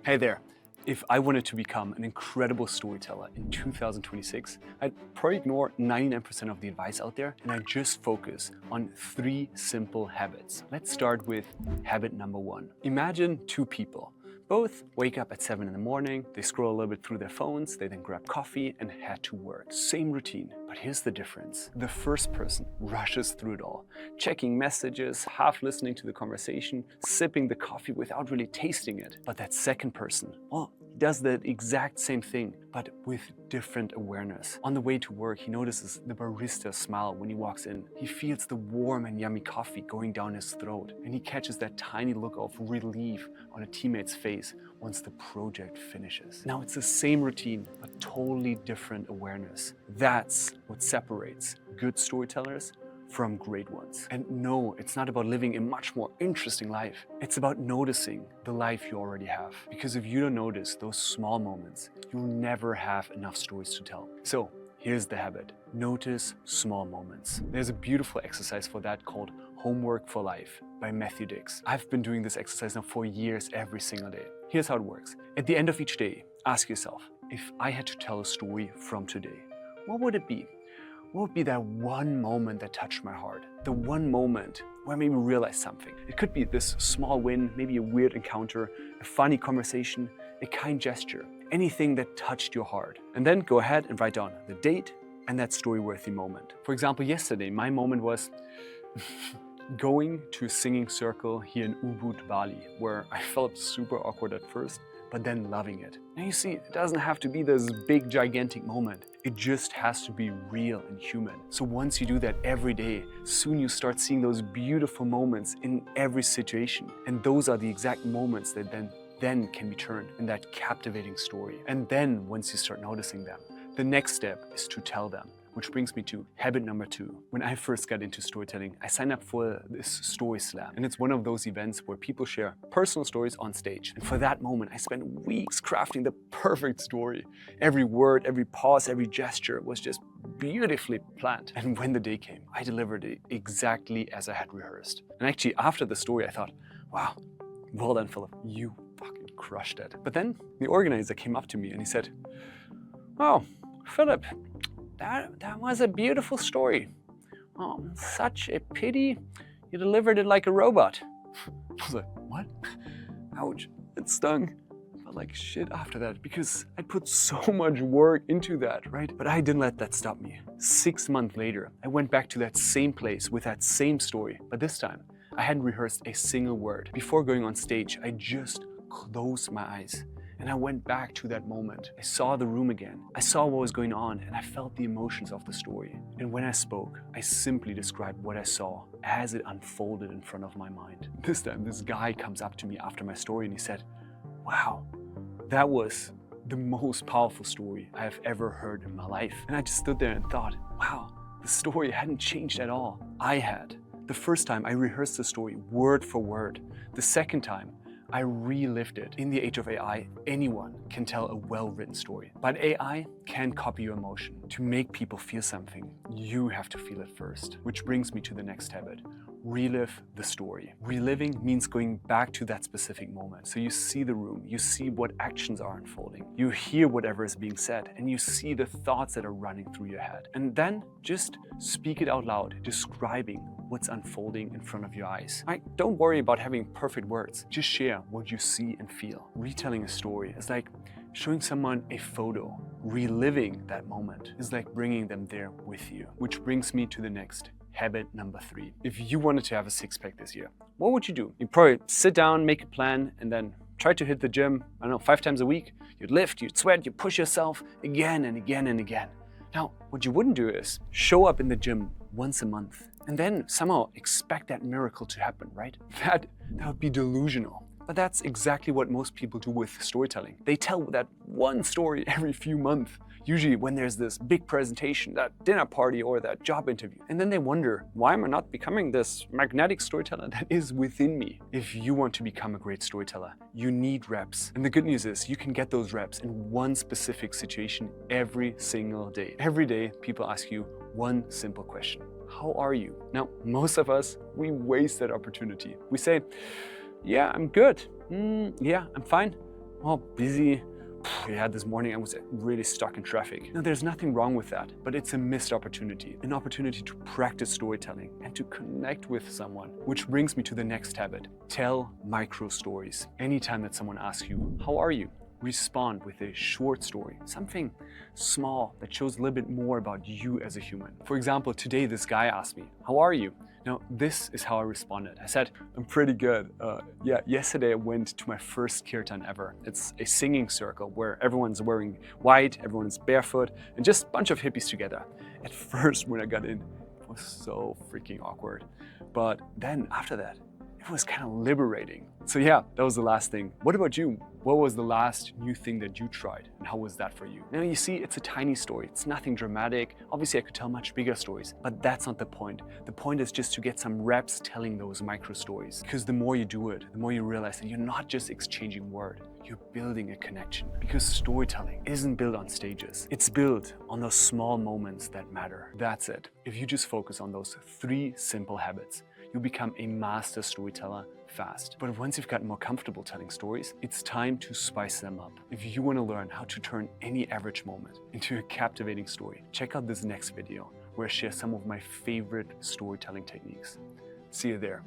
Hey there. If I wanted to become an incredible storyteller in 2026, I'd probably ignore 99% of the advice out there and I'd just focus on 3 simple habits. Let's start with habit number 1. Imagine 2 people. Both wake up at 7 in the morning, they scroll a little bit through their phones, they then grab coffee and head to work. Same routine, but here's the difference. The first person rushes through it all, checking messages, half listening to the conversation, sipping the coffee without really tasting it. But that second person, well, he does the exact same thing, but with different awareness. On the way to work, he notices the barista smile when he walks in. He feels the warm and yummy coffee going down his throat, and he catches that tiny look of relief on a teammate's face once the project finishes. Now it's the same routine, but totally different awareness. That's what separates good storytellers from great ones. And no, it's not about living a much more interesting life. It's about noticing the life you already have. Because if you don't notice those small moments, you'll never have enough stories to tell. So here's the habit. Notice small moments. There's a beautiful exercise for that called Homework for Life by Matthew Dix. I've been doing this exercise now for years, every single day. Here's how it works. At the end of each day, ask yourself, if I had to tell a story from today, what would it be? What would be that one moment that touched my heart? The one moment where I maybe realized something. It could be this small win, maybe a weird encounter, a funny conversation, a kind gesture, anything that touched your heart. And then go ahead and write down the date and that story-worthy moment. For example, yesterday, my moment was going to a singing circle here in Ubud, Bali, where I felt super awkward at first, but then loving it. Now you see, it doesn't have to be this big, gigantic moment. It just has to be real and human. So once you do that every day, soon you start seeing those beautiful moments in every situation. And those are the exact moments that then can be turned in that captivating story. And then once you start noticing them, the next step is to tell them. Which brings me to habit number 2. When I first got into storytelling, I signed up for this story slam. And it's one of those events where people share personal stories on stage. And for that moment, I spent weeks crafting the perfect story. Every word, every pause, every gesture was just beautifully planned. And when the day came, I delivered it exactly as I had rehearsed. And actually, after the story, I thought, wow, well done, Philipp, you fucking crushed it. But then the organizer came up to me and he said, oh, Philipp, that was a beautiful story. Oh, such a pity you delivered it like a robot. I was like, what? Ouch, it stung. I felt like shit after that because I put so much work into that, right? But I didn't let that stop me. 6 months later, I went back to that same place with that same story, but this time I hadn't rehearsed a single word. Before going on stage, I just closed my eyes. And I went back to that moment. I saw the room again. I saw what was going on and I felt the emotions of the story. And when I spoke, I simply described what I saw as it unfolded in front of my mind. This time, this guy comes up to me after my story and he said, wow, that was the most powerful story I have ever heard in my life. And I just stood there and thought, wow, the story hadn't changed at all. I had. The first time I rehearsed the story word for word. The second time, I relived it. In the age of AI, anyone can tell a well-written story. But AI can copy your emotion. To make people feel something, you have to feel it first. Which brings me to the next habit. Relive the story. Reliving means going back to that specific moment. So you see the room, you see what actions are unfolding, you hear whatever is being said, and you see the thoughts that are running through your head. And then just speak it out loud, describing what's unfolding in front of your eyes. Don't worry about having perfect words. Just share what you see and feel. Retelling a story is like showing someone a photo. Reliving that moment is like bringing them there with you. Which brings me to the next habit number 3. If you wanted to have a six-pack this year, what would you do? You'd probably sit down, make a plan, and then try to hit the gym, I don't know, 5 times a week. You'd lift, you'd sweat, you'd push yourself again and again and again. Now, what you wouldn't do is show up in the gym once a month and then somehow expect that miracle to happen, right? That would be delusional. But that's exactly what most people do with storytelling. They tell that one story every few months. Usually when there's this big presentation, that dinner party or that job interview. And then they wonder, why am I not becoming this magnetic storyteller that is within me? If you want to become a great storyteller, you need reps. And the good news is you can get those reps in one specific situation every single day. Every day, people ask you one simple question. How are you? Now, most of us, we waste that opportunity. We say, yeah, I'm good. Yeah, I'm fine. Oh, busy. Yeah, this morning I was really stuck in traffic. Now, there's nothing wrong with that, but it's a missed opportunity. An opportunity to practice storytelling and to connect with someone. Which brings me to the next habit. Tell micro stories. Anytime that someone asks you, how are you? Respond with a short story, something small that shows a little bit more about you as a human. For example, today this guy asked me, how are you? Now, this is how I responded. I said, I'm pretty good. Yesterday I went to my first kirtan ever. It's a singing circle where everyone's wearing white, everyone's barefoot, and just a bunch of hippies together. At first, when I got in, it was so freaking awkward. But then after that, it was kind of liberating. So yeah, that was the last thing. What about you? What was the last new thing that you tried? And how was that for you? Now you see, it's a tiny story. It's nothing dramatic. Obviously I could tell much bigger stories, but that's not the point. The point is just to get some reps telling those micro stories. Because the more you do it, the more you realize that you're not just exchanging word, you're building a connection. Because storytelling isn't built on stages. It's built on those small moments that matter. That's it. If you just focus on those 3 simple habits, you'll become a master storyteller fast. But once you've gotten more comfortable telling stories, it's time to spice them up. If you want to learn how to turn any average moment into a captivating story, check out this next video where I share some of my favorite storytelling techniques. See you there.